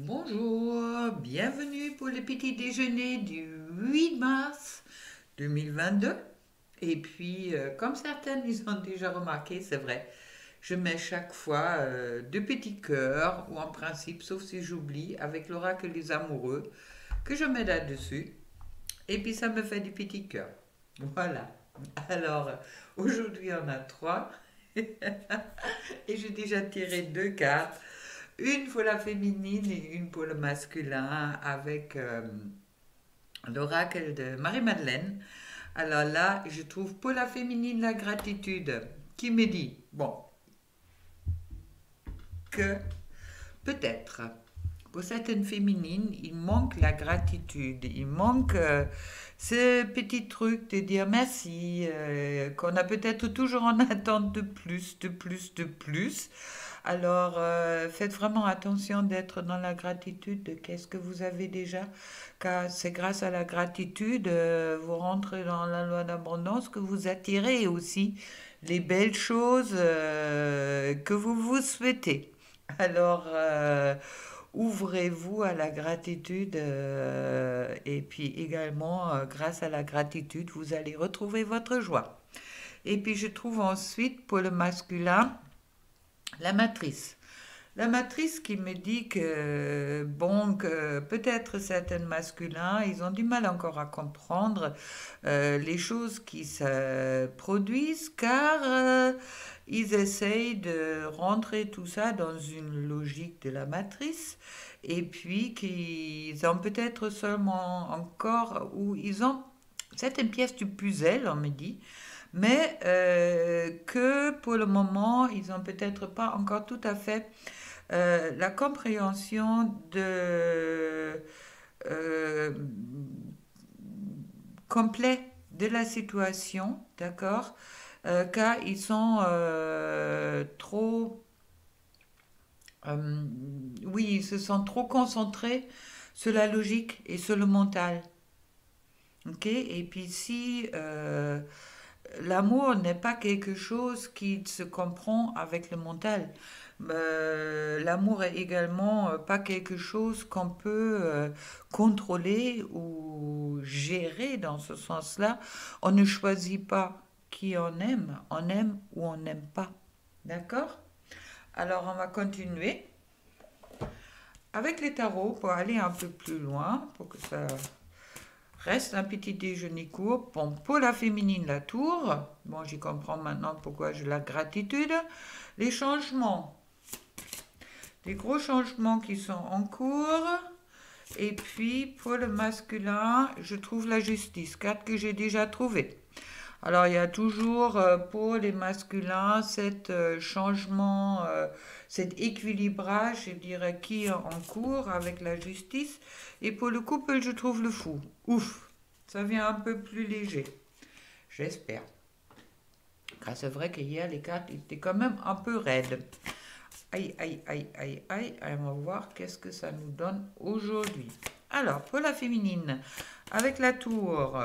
Bonjour, bienvenue pour le petit déjeuner du 8 mars 2022. Et puis, comme certaines ils ont déjà remarqué, c'est vrai, je mets chaque fois deux petits cœurs, ou en principe, sauf si j'oublie, avec l'oracle des amoureux, que je mets là-dessus. Et puis, ça me fait des petits cœurs. Voilà. Alors, aujourd'hui, on a trois. Et j'ai déjà tiré deux cartes. Une pour la féminine et une pour le masculin avec l'oracle de Marie-Madeleine. Alors là, je trouve pour la féminine la gratitude qui me dit, bon, que peut-être pour certaines féminines, il manque la gratitude, il manque ce petit truc de dire merci, qu'on a peut-être toujours en attente de plus, de plus, de plus. Alors, faites vraiment attention d'être dans la gratitude de qu'est-ce que vous avez déjà, car c'est grâce à la gratitude, vous rentrez dans la loi d'abondance, que vous attirez aussi les belles choses que vous vous souhaitez. Alors, ouvrez-vous à la gratitude et puis également, grâce à la gratitude, vous allez retrouver votre joie. Et puis, je trouve ensuite pour le masculin, la matrice. La matrice qui me dit que, bon, que peut-être certains masculins, ils ont du mal encore à comprendre les choses qui se produisent, car ils essayent de rentrer tout ça dans une logique de la matrice, et puis qu'ils ont peut-être seulement encore, ou ils ont certaines pièces du puzzle, on me dit, mais que pour le moment, ils n'ont peut-être pas encore tout à fait la compréhension euh, complet de la situation, d'accord, car ils sont trop, euh, oui, ils se sont trop concentrés sur la logique et sur le mental, ok. Et puis si l'amour n'est pas quelque chose qui se comprend avec le mental. L'amour est également pas quelque chose qu'on peut contrôler ou gérer dans ce sens-là. On ne choisit pas qui on aime ou on n'aime pas. D'accord? Alors on va continuer avec les tarots pour aller un peu plus loin, pour que ça reste un petit déjeuner court. Bon, pour la féminine, la tour. Bon, j'y comprends maintenant pourquoi j'ai la gratitude. Les changements. Les gros changements qui sont en cours. Et puis, pour le masculin, je trouve la justice. Carte que j'ai déjà trouvée. Alors, il y a toujours pour les masculins cet changement, cet équilibrage, je dirais, qui est en cours avec la justice. Et pour le couple, je trouve le fou. Ouf, ça vient un peu plus léger. J'espère. Car c'est vrai qu'hier, les cartes étaient quand même un peu raides. Aïe, aïe, aïe, aïe, aïe. On va voir qu'est-ce que ça nous donne aujourd'hui. Alors, pour la féminine, avec la tour.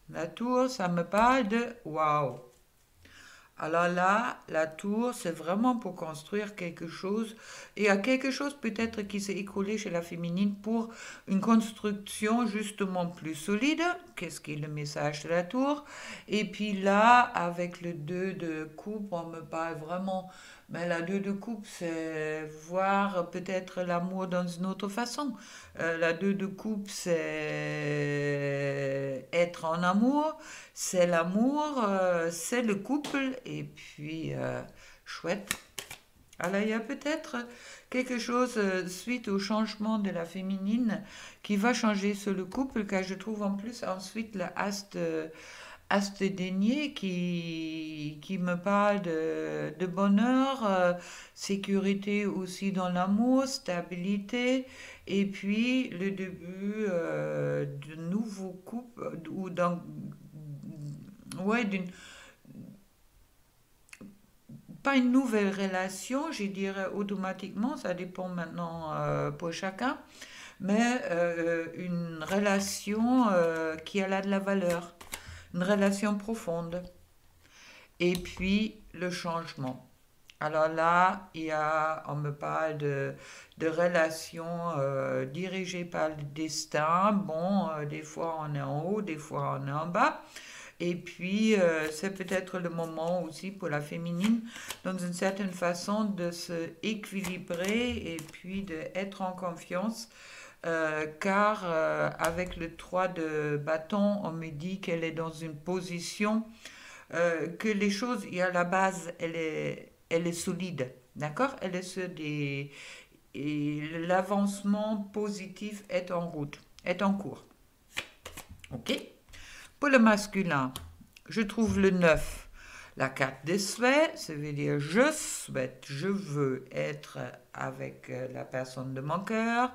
La tour, ça me parle de waouh. Alors là, la tour, c'est vraiment pour construire quelque chose. Et il y a quelque chose peut-être qui s'est écoulé chez la féminine pour une construction justement plus solide. Qu'est-ce qui est le message de la tour? Et puis là, avec le 2 de coupe, on me parle vraiment. Mais la 2 de coupe, c'est voir peut-être l'amour dans une autre façon. La 2 de coupe, c'est être en amour, c'est l'amour, c'est le couple, et puis chouette. Alors il y a peut-être quelque chose suite au changement de la féminine qui va changer sur le couple, car je trouve en plus ensuite le Aste denier qui me parle de bonheur, sécurité aussi dans l'amour, stabilité, et puis le début de nouveau couple, ou d'un, ouais, d'une, pas une nouvelle relation, je dirais automatiquement, ça dépend maintenant pour chacun, mais une relation qui a là de la valeur, une relation profonde. Et puis le changement. Alors là, on me parle de relations dirigées par le destin. Bon, des fois on est en haut, des fois on est en bas. Et puis, c'est peut-être le moment aussi pour la féminine, dans une certaine façon, de se équilibrer et puis d'être en confiance. Car avec le 3 de bâton, on me dit qu'elle est dans une position que les choses, et à la base, elle est solide. D'accord? Elle est sur des. Et l'avancement positif est en route, est en cours. Ok? Pour le masculin, je trouve le 9, la carte des souhaits, ça veut dire je souhaite, je veux être avec la personne de mon cœur,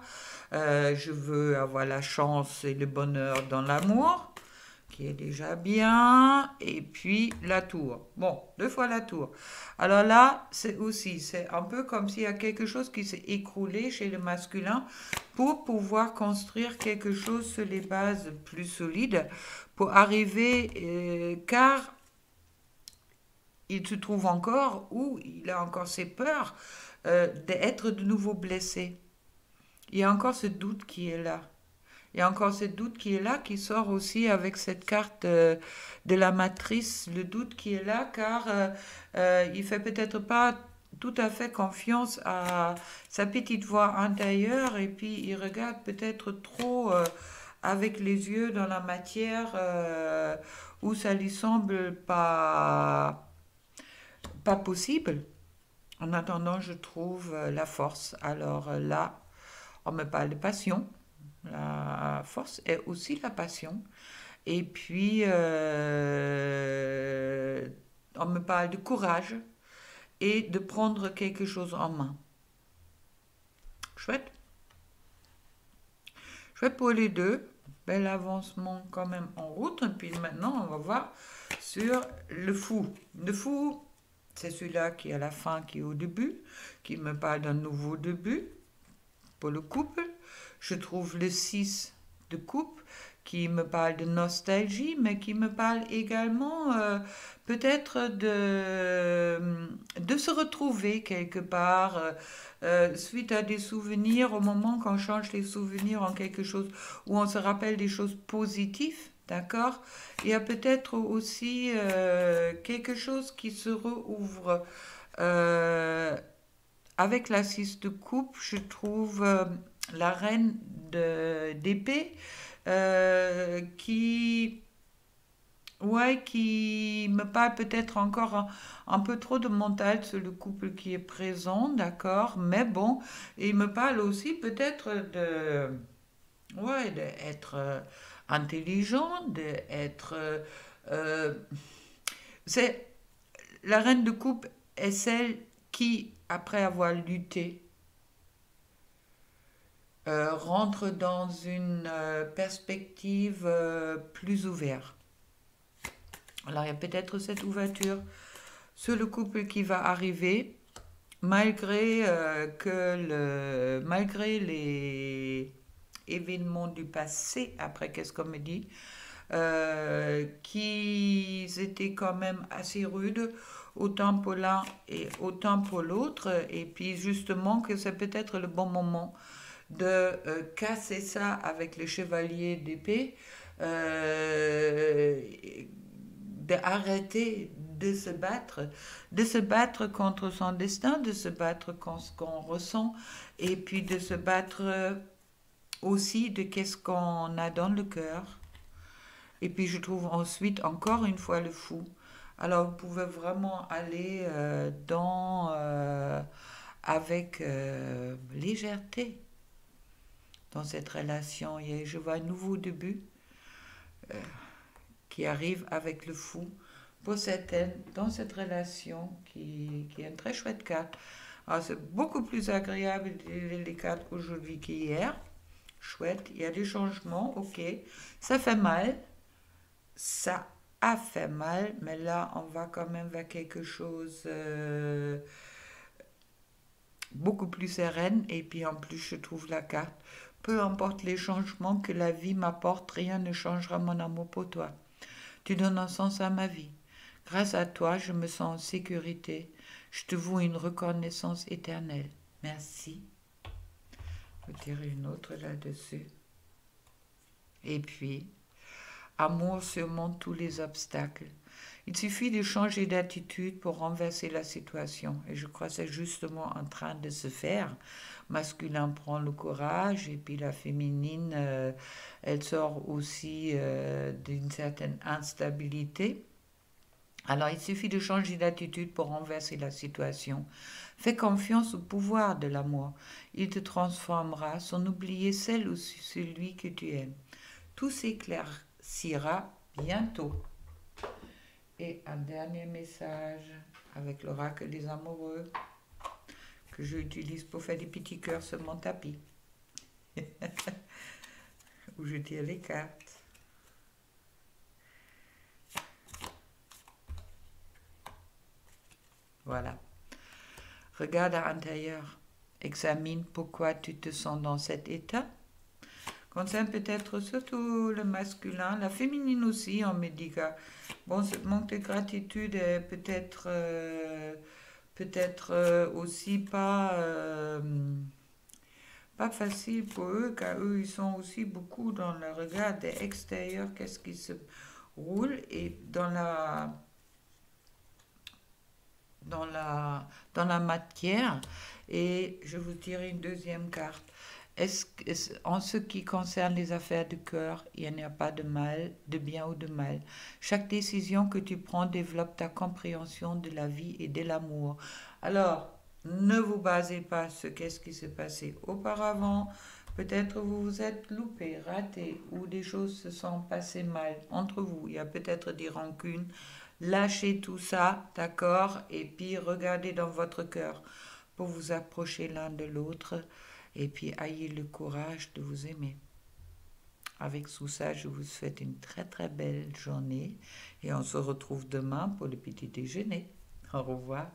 je veux avoir la chance et le bonheur dans l'amour, qui est déjà bien, et puis la tour. Bon, 2 fois la tour. Alors là, c'est un peu comme s'il y a quelque chose qui s'est écroulé chez le masculin pour pouvoir construire quelque chose sur les bases plus solides, pour arriver, car il se trouve encore, ou il a encore ses peurs, d'être de nouveau blessé. Il y a encore ce doute qui est là. Il y a encore ce doute qui est là, qui sort aussi avec cette carte de la matrice, le doute qui est là, car il fait peut-être pas tout à fait confiance à sa petite voix intérieure, et puis il regarde peut-être trop avec les yeux dans la matière où ça lui semble pas possible. En attendant, je trouve la force. Alors là, on me parle de passion. La force est aussi la passion. Et puis, on me parle de courage et de prendre quelque chose en main. Chouette. Chouette pour les deux. Bel avancement quand même en route. Et puis maintenant, on va voir sur le fou. Le fou, c'est celui-là qui est à la fin, qui est au début, qui me parle d'un nouveau début pour le couple. Je trouve le 6 de coupe qui me parle de nostalgie, mais qui me parle également peut-être de se retrouver quelque part suite à des souvenirs, au moment qu'on change les souvenirs en quelque chose où on se rappelle des choses positives. D'accord? Il y a peut-être aussi quelque chose qui se rouvre. Euh, Avec la 6 de coupe, je trouve la reine d'épée qui, ouais, qui me parle peut-être encore un peu trop de mental sur le couple qui est présent, d'accord, mais bon, il me parle aussi peut-être ouais, d'être intelligent, d'être, euh, c'est la reine de coupe est celle qui, après avoir lutté, rentre dans une perspective plus ouverte. Alors il y a peut-être cette ouverture sur le couple qui va arriver, malgré les événements du passé, après qu'est-ce qu'on me dit, qui étaient quand même assez rudes, autant pour l'un et autant pour l'autre, et puis justement que c'est peut-être le bon moment de casser ça avec le chevalier d'épée, euh, d'arrêter de se battre contre son destin, de se battre contre ce qu'on ressent, et puis de se battre aussi de qu'est-ce qu'on a dans le cœur. Et puis je trouve ensuite encore une fois le fou. Alors vous pouvez vraiment aller avec légèreté dans cette relation. Et je vois un nouveau début euh, qui arrive avec le fou pour certaines dans cette relation qui est une très chouette carte. Alors c'est beaucoup plus agréable les cartes aujourd'hui qu'hier. Chouette, il y a des changements, ok. Ça fait mal, ça a fait mal, mais là on va quand même vers quelque chose beaucoup plus sereine. Et puis en plus je trouve la carte. Peu importe les changements que la vie m'apporte, rien ne changera mon amour pour toi. Tu donnes un sens à ma vie. Grâce à toi, je me sens en sécurité. Je te voue une reconnaissance éternelle. Merci. Je vais tirer une autre là-dessus. Et puis, amour surmonte tous les obstacles. Il suffit de changer d'attitude pour renverser la situation. Et je crois que c'est justement en train de se faire. Masculin prend le courage et puis la féminine, elle sort aussi d'une certaine instabilité. Alors il suffit de changer d'attitude pour renverser la situation. Fais confiance au pouvoir de l'amour. Il te transformera sans oublier celle ou celui que tu aimes. Tout s'éclaircira bientôt. Et un dernier message avec l'oracle des amoureux que j'utilise pour faire des petits cœurs sur mon tapis. Où je tire les cartes. Voilà. Regarde à l'intérieur. Examine pourquoi tu te sens dans cet état. Concerne peut-être surtout le masculin, la féminine aussi, on me dit que bon, ce manque de gratitude est peut-être aussi pas facile pour eux, car eux, ils sont aussi beaucoup dans le regard extérieur, qu'est-ce qui se roule, et dans la matière. Et je vous tirer une deuxième carte. En ce qui concerne les affaires du cœur, il n'y a pas de mal, de bien ou de mal. Chaque décision que tu prends développe ta compréhension de la vie et de l'amour. Alors, ne vous basez pas sur qu'est-ce qui s'est passé auparavant. Peut-être vous vous êtes loupé, raté, ou des choses se sont passées mal entre vous. Il y a peut-être des rancunes. Lâchez tout ça, d'accord? Et puis regardez dans votre cœur pour vous approcher l'un de l'autre. Et puis ayez le courage de vous aimer. Avec tout ça, je vous souhaite une très très belle journée. Et on se retrouve demain pour le petit déjeuner. Au revoir.